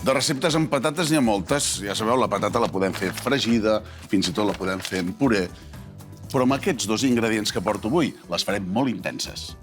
De receptes amb patates n'hi ha moltes. Ja sabeu, la patata la podem fer fregida, fins i tot la podem fer en puré. Però amb aquests dos ingredients que porto avui, les farem molt intenses.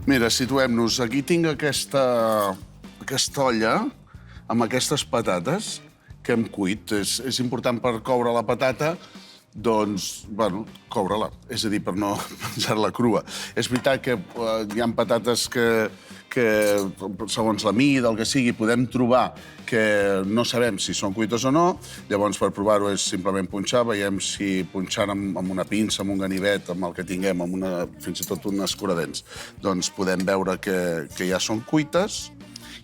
Mira, situem-nos. Aquí tinc aquesta olla amb aquestes patates que hem cuit. És important per coure la patata, doncs, bueno, coure-la. És a dir, per no menjar-la crua. És veritat que hi ha patates que, segons la mida, el que sigui, podem trobar que no sabem si són cuites o no. Llavors, per provar-ho és simplement punxar. Veiem si punxant amb una pinça, amb un ganivet, amb el que tinguem, fins i tot un escuradents, doncs podem veure que ja són cuites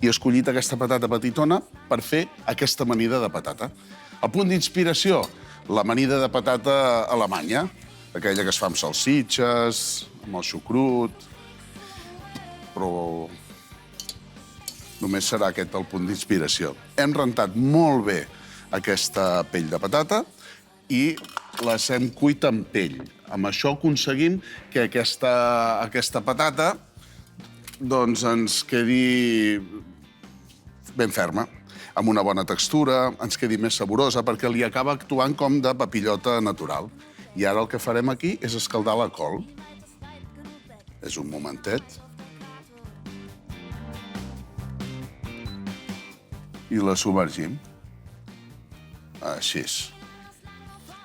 i he escollit aquesta patata petitona per fer aquesta amanida de patata. El punt d'inspiració, l'amanida de patata alemanya, aquella que es fa amb salsitxes, amb el xucrut, però només serà aquest el punt d'inspiració. Hem rentat molt bé aquesta pell de patata i les hem cuit amb pell. Amb això aconseguim que aquesta patata doncs ens quedi ben ferma, amb una bona textura, ens quedi més saborosa, perquè li acaba actuant com de papillota natural. I ara el que farem aquí és escaldar la col. És un momentet. I la submergim. Així és.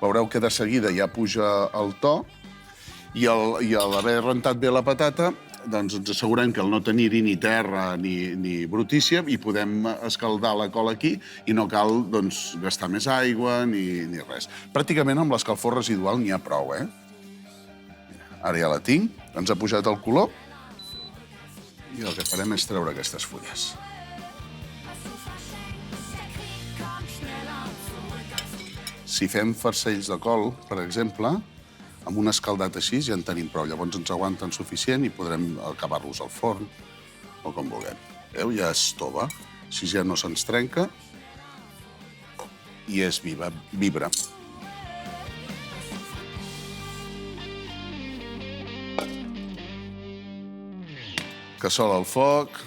Veureu que de seguida ja puja el to i a l'haver rentat bé la patata, doncs ens assegurem que el no tenir-hi ni terra ni brutícia i podem escaldar la col aquí i no cal gastar més aigua ni res. Pràcticament amb l'escalfor residual n'hi ha prou, eh? Ara ja la tinc, ens ha pujat el color i el que farem és treure aquestes fulles. Si fem farcells de col, per exemple, amb un escaldat així ja en tenim prou. Llavors ens aguanten suficient i podrem acabar-los al forn o com vulguem. Veu? Ja es tova. Així ja no se'ns trenca i és vibra. Cassola al foc,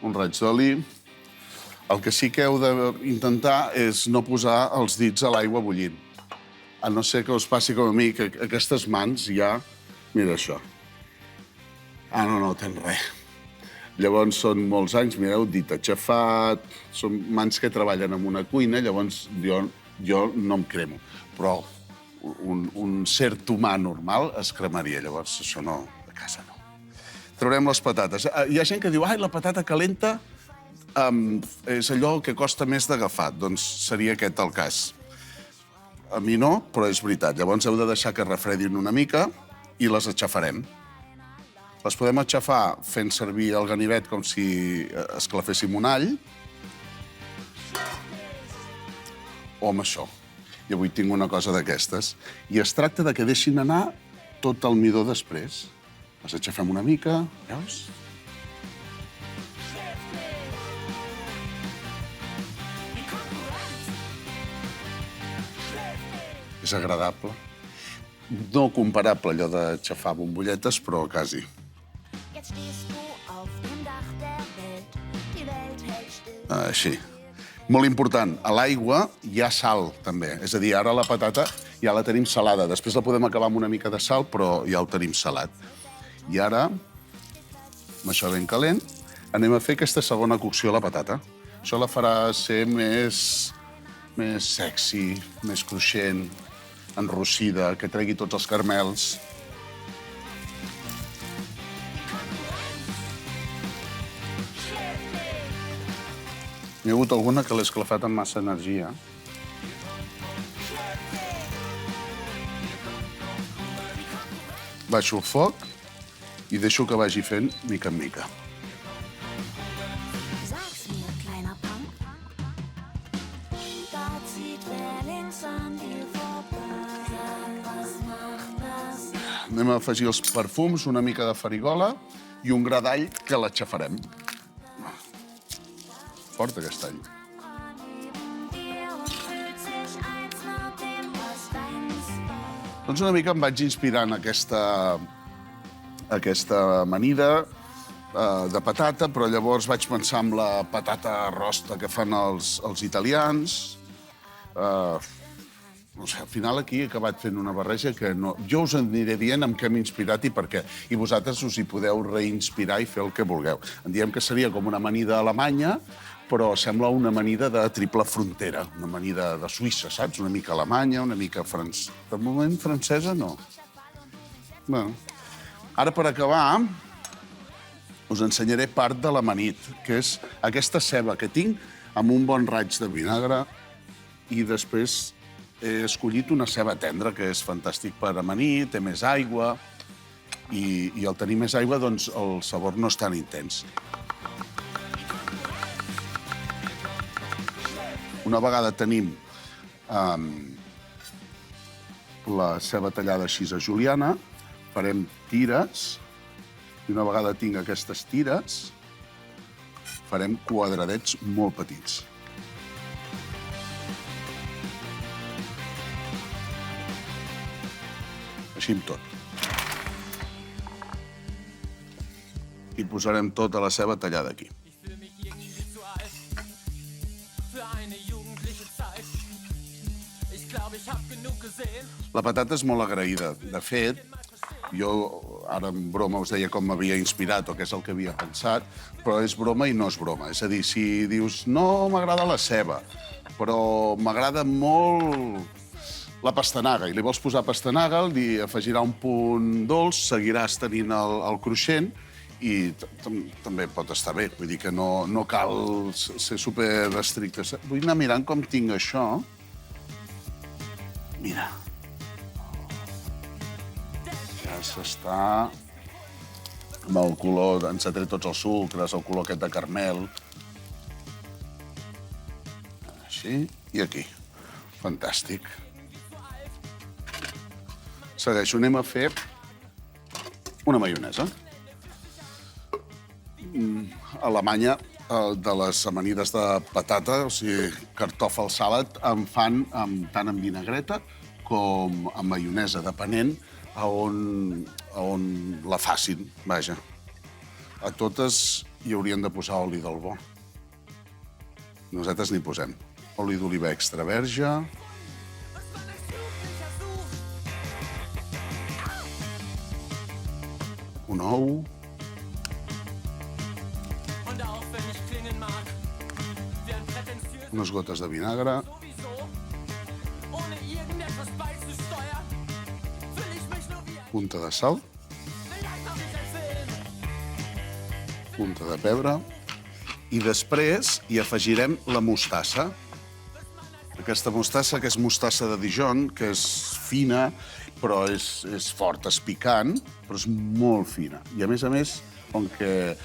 un raig d'oli. El que sí que heu d'intentar és no posar els dits a l'aigua bullint. A no ser que us passi com a mi, que aquestes mans ja... Mira això. No tens res. Llavors són molts anys, mireu, dit aixafat... Són mans que treballen en una cuina, llavors jo no em cremo. Però un cert humà normal es cremaria, llavors això no, a casa no. Traurem les patates. Hi ha gent que diu, la patata calenta és allò que costa més d'agafar. Doncs seria aquest el cas. A mi no, però és veritat. Llavors heu de deixar que refredin una mica i les aixafarem. Les podem aixafar fent servir el ganivet com si esclaféssim un all o amb això. I avui tinc una cosa d'aquestes. I es tracta de que deixin anar tot el midó després. Les aixafem una mica, veus? És agradable. No comparable allò d'aixafar bombolletes, però quasi. Així. Molt important, a l'aigua hi ha sal, també. És a dir, ara la patata ja la tenim salada. Després la podem acabar amb una mica de sal, però ja el tenim salat. I ara, amb això ben calent, anem a fer aquesta segona cocció a la patata. Això la farà ser més sexy, més cruixent, enrossida, que tregui tots els carmels. N'hi ha hagut alguna que l'he esclafat amb massa energia. Baixo el foc i deixo que vagi fent mica en mica. Anem a afegir els perfums, una mica de farigola i un gra d'all que l'aixafarem. Fort, aquest all. Doncs una mica em vaig inspirar en aquesta amanida de patata, però llavors vaig pensar en la patata rosta que fan els italians. No sé, al final aquí he acabat fent una barreja que no... Jo us aniré dient amb què m'he inspirat i per què. I vosaltres us hi podeu reinspirar i fer el que vulgueu. En diem que seria com una amanida alemanya, però sembla una amanida de triple frontera, una amanida de Suïssa, saps? Una mica alemanya, una mica francesa. De moment, francesa, no. Bueno. Ara, per acabar, us ensenyaré part de l'amanit, que és aquesta ceba que tinc amb un bon raig de vinagre i després he escollit una ceba tendra, que és fantàstic per amanir, té més aigua i al tenir més aigua, doncs, el sabor no és tan intens. Una vegada tenim la ceba tallada així a juliana, farem tires, i una vegada tinc aquestes tires, farem quadradets molt petits. Així amb tot. I posarem tota la ceba tallada aquí. La patata és molt agraïda. De fet, jo ara en broma us deia com m'havia inspirat o què és el que havia pensat, però és broma i no és broma. És a dir, si dius, no m'agrada la ceba, però m'agrada molt la pastanaga, i li vols posar pastanaga, li afegirà un punt dolç, seguiràs tenint el cruixent i també pot estar bé. Vull dir que no cal ser super estricte. Vull anar mirant com tinc això. Mira. Ja s'està amb el color, ens ha tret tots els sucres, el color aquest de caramel. Així i aquí. Fantàstic. Segueixo, anem a fer una maionesa. A Alemanya, de les amanides de patata, o sigui, cartòfel salat, en fan tant amb vinagreta com amb maionesa, depenent a on la facin, vaja. A totes hi haurien de posar oli del bo. Nosaltres n'hi posem. Oli d'oliva extra verge, un ou, unes gotes de vinagre, punta de sal, punta de pebre i després hi afegirem la mostassa. Aquesta mostassa, que és mostassa de Dijon, que és fina, però és forta, és picant, però és molt fina. I, a més, com que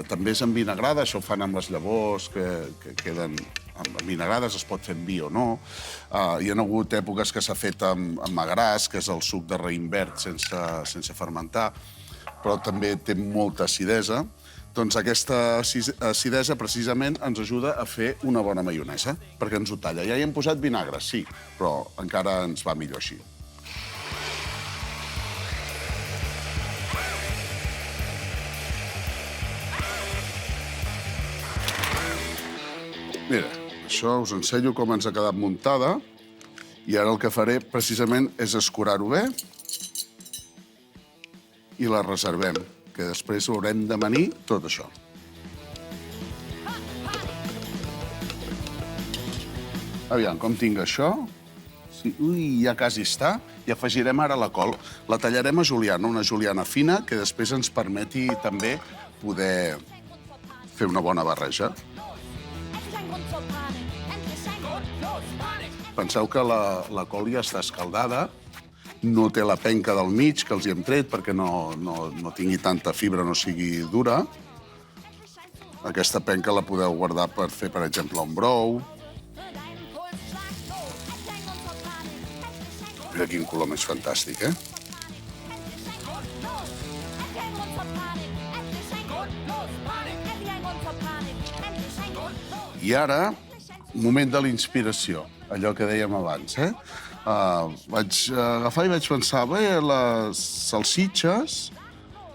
també és envinagrada, això ho fan amb les llavors que queden envinagrades, es pot fer amb vi o no. Hi ha hagut èpoques que s'ha fet amb magràs, que és el suc de raïm verd sense fermentar, però també té molta acidesa. Doncs aquesta acidesa, precisament, ens ajuda a fer una bona maionesa, perquè ens ho talla. Ja hi hem posat vinagre, sí, però encara ens va millor així. Mira, això us ensenyo com ens ha quedat muntada i ara el que faré, precisament, és escurar-ho bé i la reservem, que després haurem d'amanir tot això. Aviam, com tinc això? Ui, ja quasi està. I afegirem ara la col. La tallarem a juliana, una juliana fina, que després ens permeti també poder fer una bona barreja. Penseu que la col ja està escaldada, no té la penca del mig, que els hi hem tret perquè no tingui tanta fibra, no sigui dura. Aquesta penca la podeu guardar per fer, per exemple, un brou. Mira quin color més fantàstic, eh? I ara, moment de la inspiració, allò que dèiem abans, eh? Vaig agafar i vaig pensar, bé, les salsitxes,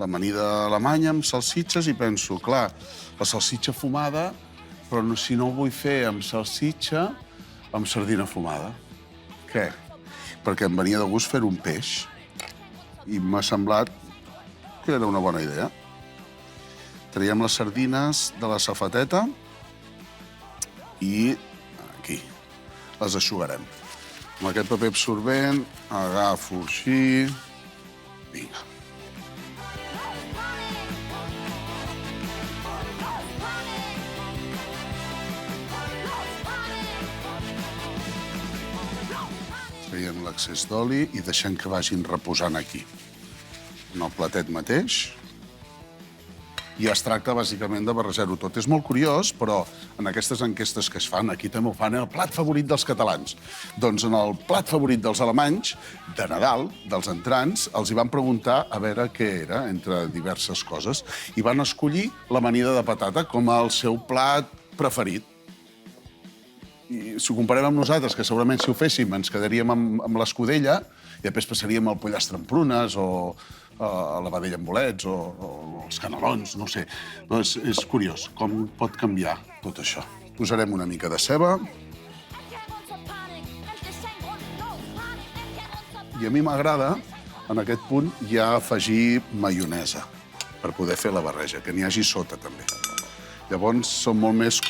l'amanida alemanya amb salsitxes, i penso, clar, la salsitxa fumada, però si no ho vull fer amb salsitxa, amb sardina fumada. Què? Perquè em venia de gust fer un peix i m'ha semblat que era una bona idea. Traiem les sardines de la safateta i aquí les eixugarem. Amb aquest paper absorbent agafo així. Vinga. Traiem l'excés d'oli i deixem que vagin reposant aquí, en el platet mateix. I es tracta, bàsicament, de barrejar-ho tot. És molt curiós, però en aquestes enquestes que es fan, aquí també ho fan, el plat favorit dels catalans. Doncs en el plat favorit dels alemanys, de Nadal, dels entrants, els hi van preguntar a veure què era, entre diverses coses, i van escollir l'amanida de patata com el seu plat preferit. I si ho comparem amb nosaltres, que segurament si ho féssim ens quedaríem amb l'escudella i després passaríem al pollastre amb prunes o a la vedella amb bolets o els canelons, no ho sé. No, és curiós com pot canviar tot això. Posarem una mica de ceba. I a mi m'agrada, en aquest punt, ja afegir maionesa per poder fer la barreja, que n'hi hagi sota, també. Llavors, som molt més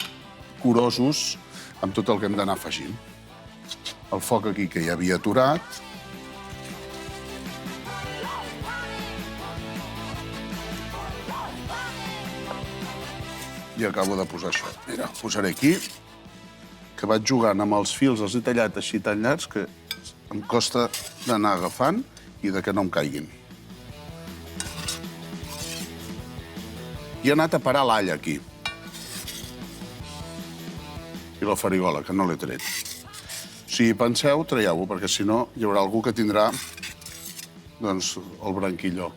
curosos amb tot el que hem d'anar afegint. El foc aquí, que ja havia aturat. I acabo de posar això. Mira, posaré aquí, que vaig jugant amb els fils, els he tallat així tan llargs que em costa d'anar agafant i de que no em caiguin. I he anat a parar l'all aquí. I la farigola, que no l'he tret. Si penseu, traieu-ho, perquè si no hi haurà algú que tindrà doncs, el branquilló.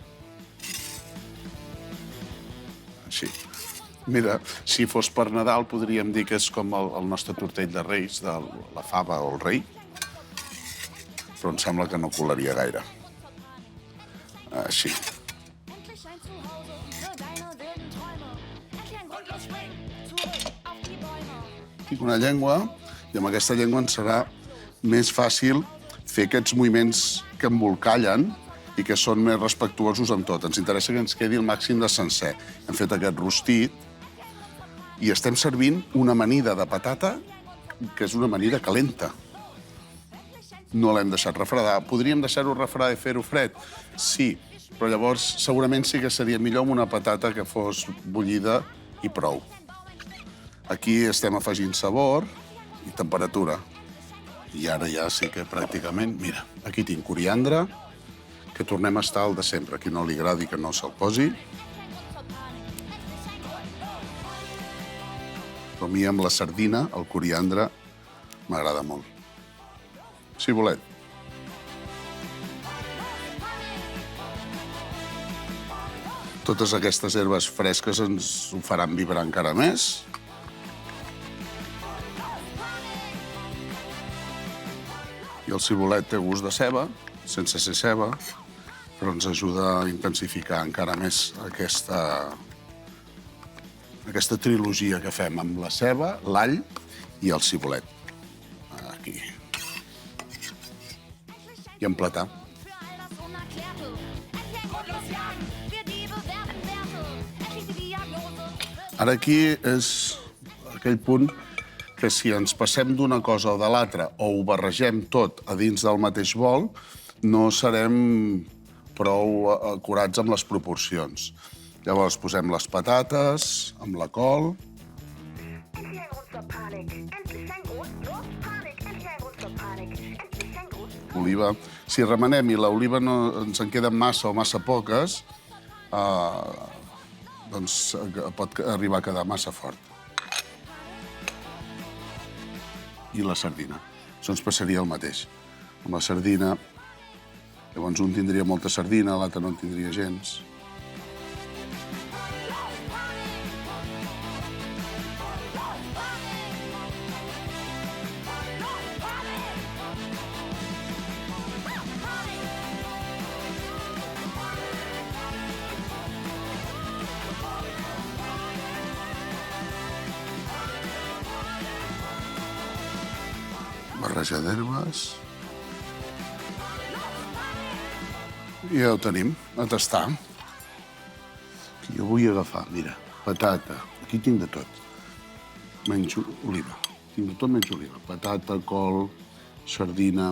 Així. Mira, si fos per Nadal podríem dir que és com el nostre tortell de Reis, de la fava o el rei, però em sembla que no colaria gaire. Així. Fico una llengua i amb aquesta llengua ens serà més fàcil fer aquests moviments que embolcallen i que són més respectuosos amb tot. Ens interessa que ens quedi el màxim de sencer. Hem fet aquest rostit i estem servint una amanida de patata que és una amanida calenta. No l'hem deixat refredar. Podríem deixar-ho refredar i fer-ho fred? Sí, però llavors segurament sí que seria millor amb una patata que fos bullida i prou. Aquí estem afegint sabor i temperatura. I ara ja sí que pràcticament... Mira, aquí tinc coriandre, que tornem a estar al de sempre. A qui no li agradi que no se'l posi. Però a mi amb la sardina, el coriandre, m'agrada molt. Cibulet. Totes aquestes herbes fresques ens ho faran vibrar encara més. I el cibulet té gust de ceba, sense ser ceba, però ens ajuda a intensificar encara més aquesta trilogia que fem amb la ceba, l'all i el cibulet. Aquí. I emplatar. Ara aquí és aquell punt que si ens passem d'una cosa o de l'altra o ho barregem tot a dins del mateix bol, no serem prou acurats amb les proporcions. Llavors posem les patates amb la col. Oliva. Si remenem i l'oliva no ens en queden massa o massa poques, doncs pot arribar a quedar massa fort. I la sardina. Això ens passaria el mateix. Amb la sardina, llavors un tindria molta sardina, l'altre no en tindria gens. Barreja d'herbes. I ja ho tenim, a tastar. Jo vull agafar, mira, patata. Aquí tinc de tot. Menys oliva. Tinc de tot menys oliva. Patata, col, sardina.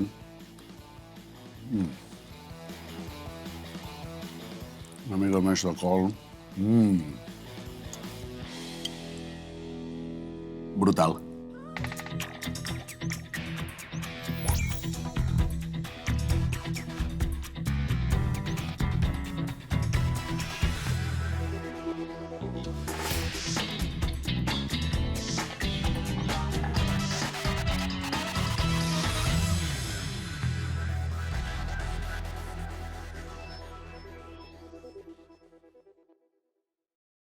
Una mica més de col. Brutal.